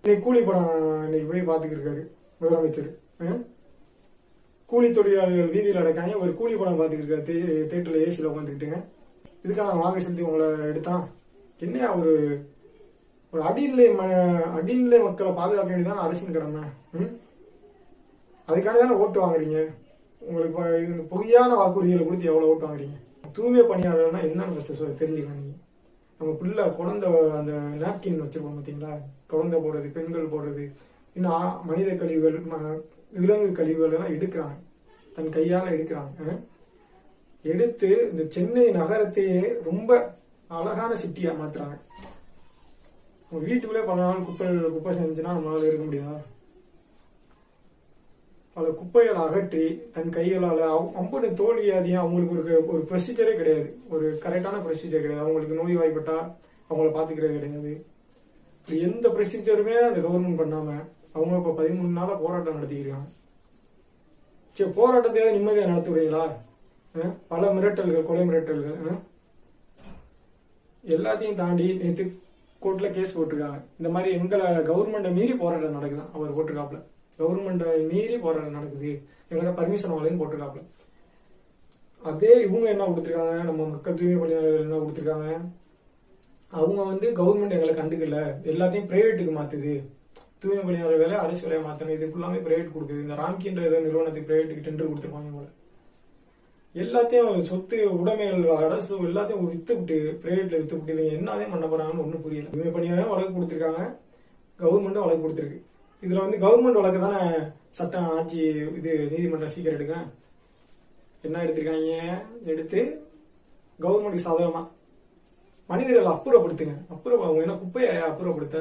இன்னைக்கு கூலி படம் இன்னைக்கு போய் பார்த்துக்கிருக்காரு முதலமைச்சர். கூலி தொழிலாளர்கள் வீதியில் அடைக்காங்க, ஒரு கூலி படம் பார்த்துக்கிருக்காரு தேட்டரில் ஏசியில் உட்காந்துக்கிட்டுங்க. இதுக்காக வாங்க செலுத்தி உங்களை எடுத்தான். என்னையா ஒரு ஒரு அடிநிலை மக்களை பாதுகாக்க வேண்டியதான அரசின் கடமை. அதுக்காண்டி தானே ஓட்டு வாங்குறீங்க. உங்களுக்கு பொய்யான வாக்குறுதிகளை கொடுத்து எவ்வளோ ஓட்டு வாங்குறீங்க. தூய்மை பணியாளர்கள்னா என்னன்னு ஃபஸ்ட்டு தெரிஞ்சுக்கணும். நீங்கள் நம்ம பிள்ளை குழந்தை அந்த நாப்கின் வச்சிருப்போம் பார்த்தீங்களா, குழந்தை போடுறது, பெண்கள் போடுறது, இன்னும் மனித கழிவுகள், விலங்கு கழிவுகள் எல்லாம் எடுக்கிறாங்க, தன் கையால் எடுக்கிறாங்க. எடுத்து இந்த சென்னை நகரத்தையே ரொம்ப அழகான சிட்டியா மாத்துறாங்க. வீட்டுக்குள்ளே பல நாள் குப்பை செஞ்சுன்னா நம்மளால இருக்க முடியாதா? பல குப்பைகளை அகற்றி தன் கைகளால் அம்பது தோல்வியாதியும் அவங்களுக்கு ஒரு ப்ரொசீஜரே கிடையாது, ஒரு கரெக்டான ப்ரொசீஜர் கிடையாது. அவங்களுக்கு நோய் வாய்ப்பட்டா அவங்கள பார்த்துக்கிறது கிடையாது. இப்படி எந்த ப்ரொசீஜருமே அந்த கவர்மெண்ட் பண்ணாம அவங்க இப்போ 13 நாளா போராட்டம் நடத்திக்கிறாங்க. சரி, போராட்டத்தையாவது நிம்மதியாக நடத்துறீங்களா? பல மிரட்டல்கள், கொலை மிரட்டல்கள் எல்லாத்தையும் தாண்டி நேற்று கோர்ட்ல கேஸ் போட்டிருக்காங்க. இந்த மாதிரி எங்களை கவர்மெண்ட்டை மீறி போராட்டம் நடக்குதான். அவர் போட்டிருக்காப்புல, கவர்மெண்ட்டை மீறி போராட்டம் நடக்குது, எங்களோட பர்மிஷன் வாங்கலன்னு போட்டிருக்காப்புல. அதே இவங்க என்ன கொடுத்துருக்காங்க, நம்ம மக்கள் தூய்மை பணியாளர்கள் என்ன கொடுத்துருக்காங்க, அவங்க கவர்மெண்ட் எங்களை கண்டுக்கல, எல்லாத்தையும் பிரைவேட்டுக்கு மாத்துது, தூய்மை பணியாளர் வேலை அரசு வேலையை மாத்தணும், இது ஃபுல்லாமே பிரைவேட் கொடுக்குது. இந்த ராம்கின்ற ஏதோ நிறுவனத்துக்கு பிரைவேட்டுக்கு டெண்டர் கொடுத்துருப்பாங்க போல. எல்லாத்தையும் சொத்து உடைமைகள் அரசு எல்லாத்தையும் வித்துவிட்டு பிரைவேட்ல வித்துவிட்டு இவங்க என்னதையும் பண்ண போறாங்கன்னு ஒன்றும் புரியல. தூய்மை பணியாளர் வழக்கு கொடுத்துருக்காங்க, கவர்மெண்ட்டும் வழக்கு கொடுத்துருக்கு. இதுல கவர்மெண்ட் வழக்கு தானே சட்டம் ஆட்சி இது நீதிமன்றம் சீக்கிரம் எடுக்க என்ன எடுத்திருக்காங்க, எடுத்து கவர்மெண்ட்டுக்கு சாதகமா மனிதர்களை அப்புறப்படுத்துங்க. அவங்க என்ன குப்பையை அப்புறப்படுத்த,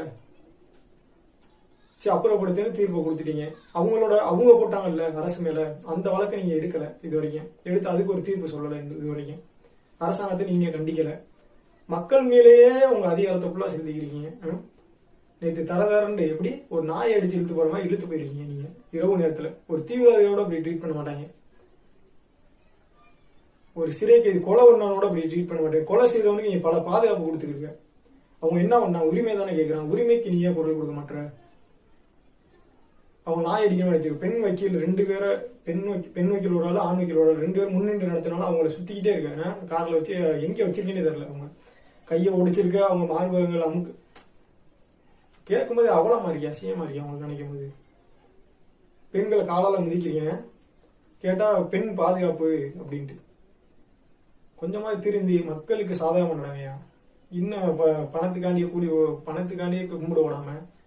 சரி அப்புறப்படுத்துன்னு தீர்ப்பு கொடுத்துட்டீங்க. அவங்க போட்டாங்கல்ல அரசு மேல, அந்த வழக்கை நீங்க எடுக்கல இது வரைக்கும், எடுத்து அதுக்கு ஒரு தீர்ப்பு சொல்லல இது வரைக்கும். அரசாங்கத்தை நீங்க கண்டிக்கல, மக்கள் மேலேயே உங்க அதிகாரத்தை ஃபுல்லா செலுத்திக்கிறீங்க. நேற்று தரதரண்டு எப்படி ஒரு நாயை அடிச்சு இழுத்து போற மாதிரி இழுத்து போயிருக்கீங்க நீங்க இரவு நேரத்துல. ஒரு தீவிரவாதியோட அப்படி ட்ரீட் பண்ண மாட்டாங்க, ஒரு சிறை கைது கொலை பண்ணவனோட அப்படி ட்ரீட் பண்ண மாட்டாங்க. கொலை செய்தவனுக்கு நீங்க பல பாதுகாப்பு கொடுத்துருக்க. அவங்க என்ன பண்ணா, உரிமை தானே கேட்கறாங்க, உரிமைக்கு நீ ஏன் குரல் கொடுக்க மாட்டேற? அவங்க நாய் அடிக்கணும் வச்சிருக்கு. பெண் வக்கீல் 2 பேரை, பெண் வக்கீல் ஒரு ஆள், ஆண் வக்கீல் ஒரு ஆள், 2 பேரும் முன்னின்று நடத்தினாலும் அவங்கள சுத்திக்கிட்டே இருக்காங்க. கார்ல வச்சு எங்க வச்சிருக்கேன்னு தெரியல. அவங்க கையை ஒடிச்சிருக்க, அவங்க மார்பகங்கள் அமுக்கு கேட்கும்போது அவ்வளோ இருக்கியா, அசியமா இருக்கியா அவங்களுக்கு நினைக்கும் போது. பெண்களை காலால மிதிக்கிறீங்க, கேட்டா பெண் பாதுகாப்பு அப்படின்ட்டு. கொஞ்சமாவது திருந்தி மக்களுக்கு சாதகமா நடவையா. இன்னும் பணத்துக்காண்டியே கும்பிட விடாம